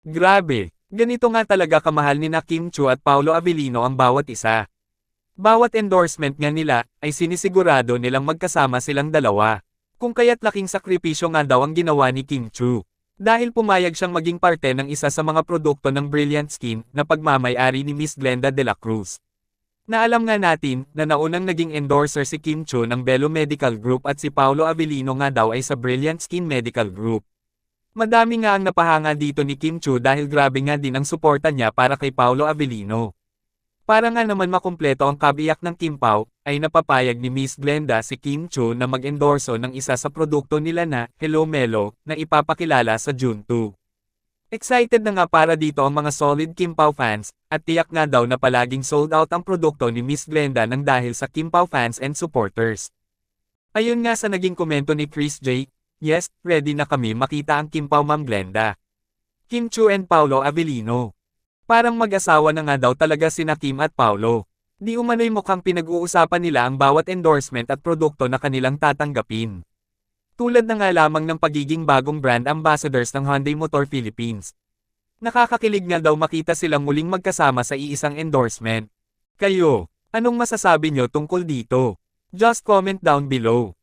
Grabe, ganito nga talaga kamahal ni na Kim Chu at Paolo Avellino ang bawat isa. Bawat endorsement nga nila, ay sinisigurado nilang magkasama silang dalawa. Kung kaya't laking sakripisyo nga daw ang ginawa ni Kim Chu. Dahil pumayag siyang maging parte ng isa sa mga produkto ng Brilliant Skin na pagmamay-ari ni Miss Glenda de la Cruz. Naalam nga natin na naunang naging endorser si Kim Chu ng Bello Medical Group at si Paolo Avellino nga daw ay sa Brilliant Skin Medical Group. Madami nga ang napahanga dito ni Kim Chu dahil grabe nga din ang suporta niya para kay Paolo Avellino. Para nga naman makumpleto ang kabiyak ng Kim Pao, ay napapayag ni Miss Glenda si Kim Chu na mag-endorso ng isa sa produkto nila na Hello Melo na ipapakilala sa June 2. Excited na nga para dito ang mga solid Kim Pao fans, at tiyak nga daw na palaging sold out ang produkto ni Miss Glenda nang dahil sa Kim Pao fans and supporters. Ayun nga sa naging komento ni Chris J, yes, ready na kami makita ang Kim Pao Ma'am Glenda. Kim Chu and Paolo Avellino. Parang mag-asawa na nga daw talaga sina Kim at Paolo. Di umano'y mukhang pinag-uusapan nila ang bawat endorsement at produkto na kanilang tatanggapin. Tulad na nga lamang ng pagiging bagong brand ambassadors ng Hyundai Motor Philippines. Nakakakilig nga daw makita silang muling magkasama sa iisang endorsement. Kayo, anong masasabi nyo tungkol dito? Just comment down below.